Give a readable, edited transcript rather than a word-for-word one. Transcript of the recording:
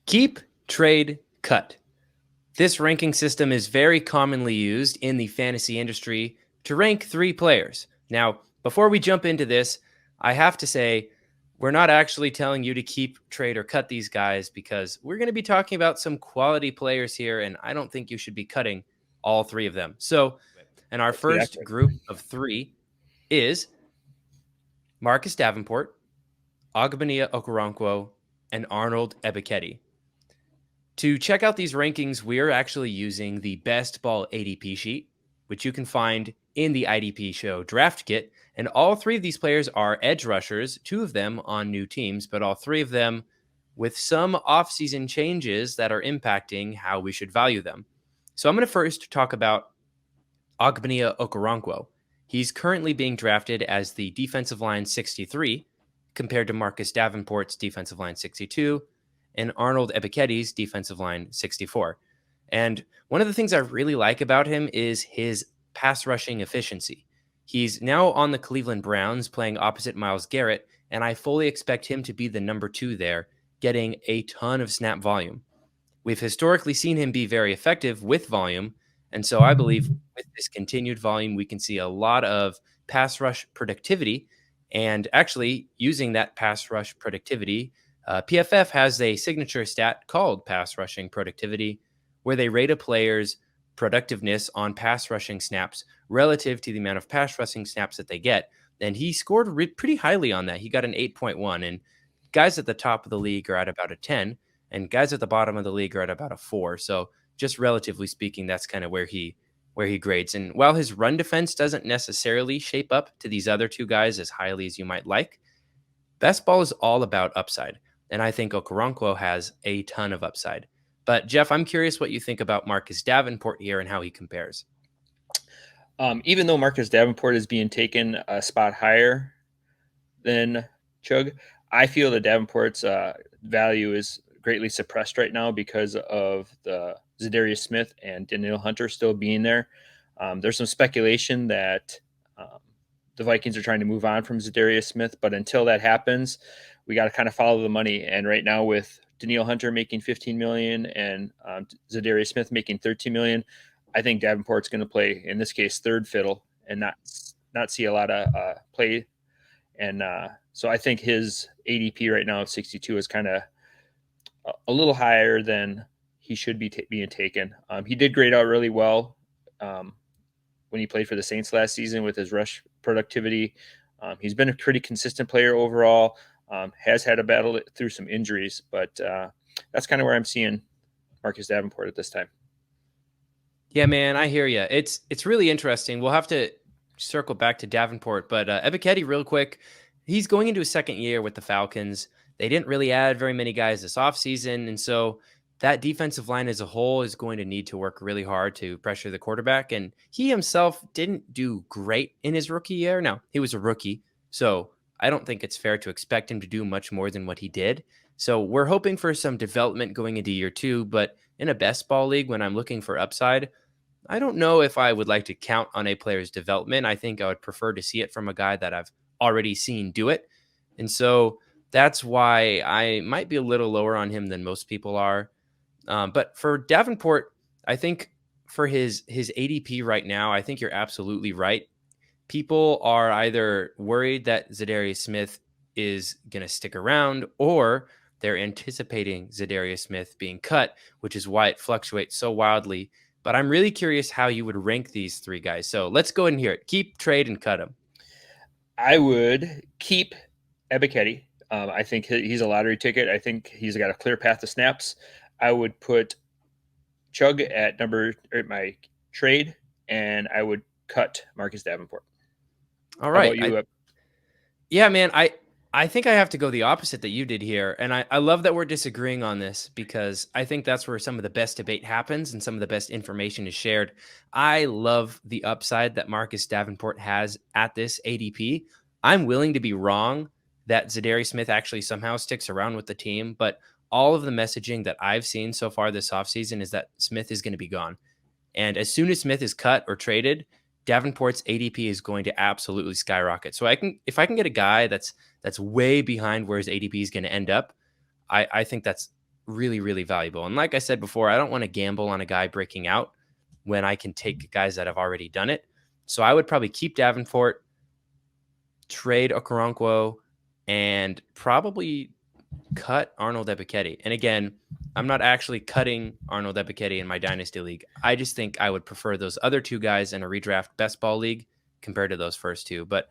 Keep, trade, cut. This ranking system is very commonly used in the fantasy industry to rank three players. Now, before we jump into this, I have to say we're not actually telling you to keep, trade, or cut these guys because we're going to be talking about some quality players here, and I don't think you should be cutting all three of them. So, and our Let's get first accurate. group of three is Marcus Davenport, Ogbo Okoronkwo, and Arnold Ebiketie. To check out these rankings, we are actually using the best ball ADP sheet, which you can find in the IDP show draft kit. And all three of these players are edge rushers, two of them on new teams, but all three of them with some offseason changes that are impacting how we should value them. So I'm going to first talk about Ogbo Okoronkwo. He's currently being drafted as the defensive line 63 compared to Marcus Davenport's defensive line 62 and Arnold Ebiketie's defensive line 64. And one of the things I really like about him is his pass rushing efficiency. He's now on the Cleveland Browns playing opposite Myles Garrett, and I fully expect him to be the number 2 there, getting a ton of snap volume. We've historically seen him be very effective with volume, and so I believe with this continued volume, we can see a lot of pass rush productivity. And actually, using that pass rush productivity, PFF has a signature stat called pass rushing productivity, where they rate a player's productiveness on pass rushing snaps relative to the amount of pass rushing snaps that they get. And he scored pretty highly on that. He got an 8.1, and guys at the top of the league are at about a 10, and guys at the bottom of the league are at about a 4. So just relatively speaking, that's kind of where he grades. And while his run defense doesn't necessarily shape up to these other two guys as highly as you might like, best ball is all about upside. And I think Okoronkwo has a ton of upside. But Jeff, I'm curious what you think about Marcus Davenport here and how he compares. Even though Marcus Davenport is being taken a spot higher than Chug, I feel that Davenport's value is greatly suppressed right now because of the Zadarius Smith and Danielle Hunter still being there. There's some speculation that the Vikings are trying to move on from Zadarius Smith, but until that happens, we got to kind of follow the money. And right now, with Danielle Hunter making $15 million and Zadarius Smith making $13 million, I think Davenport's going to play, in this case, third fiddle and not see a lot of play. And so I think his ADP right now at 62 is kind of a little higher than he should be being taken. He did grade out really well when he played for the Saints last season with his rush productivity. He's been a pretty consistent player overall, has had a battle through some injuries, but that's kind of where I'm seeing Marcus Davenport at this time. Yeah, man, I hear you. It's really interesting. We'll have to circle back to Davenport, but Ebiketie, real quick, he's going into his second year with the Falcons. They didn't really add very many guys this offseason, and so that defensive line as a whole is going to need to work really hard to pressure the quarterback. And he himself didn't do great in his rookie year. Now, he was a rookie, so I don't think it's fair to expect him to do much more than what he did. So we're hoping for some development going into year 2, but in a best ball league, when I'm looking for upside, I don't know if I would like to count on a player's development. I think I would prefer to see it from a guy that I've already seen do it. And so that's why I might be a little lower on him than most people are. But for Davenport, I think for his ADP right now, I think you're absolutely right. People are either worried that Zadarius Smith is going to stick around, or they're anticipating Zadarius Smith being cut, which is why it fluctuates so wildly. But I'm really curious how you would rank these three guys. So let's go ahead and hear it. Keep, trade, and cut them. I would keep Ebiketie. I think he's a lottery ticket. I think he's got a clear path to snaps. I would put Chug at my trade, and I would cut Marcus Davenport. All right. How about you? Yeah, man, I think I have to go the opposite that you did here. And I love that we're disagreeing on this because I think that's where some of the best debate happens and some of the best information is shared. I love the upside that Marcus Davenport has at this ADP. I'm willing to be wrong that Zadarius Smith actually somehow sticks around with the team, but all of the messaging that I've seen so far this offseason is that Smith is going to be gone. And as soon as Smith is cut or traded, Davenport's ADP is going to absolutely skyrocket. So if I can get a guy that's way behind where his ADP is going to end up, I think that's really, really valuable. And like I said before, I don't want to gamble on a guy breaking out when I can take guys that have already done it. So I would probably keep Davenport, trade Okoronkwo, and probably cut Arnold Ebiketie. And again, I'm not actually cutting Arnold Ebiketie in my dynasty league. I just think I would prefer those other two guys in a redraft best ball league compared to those first two. But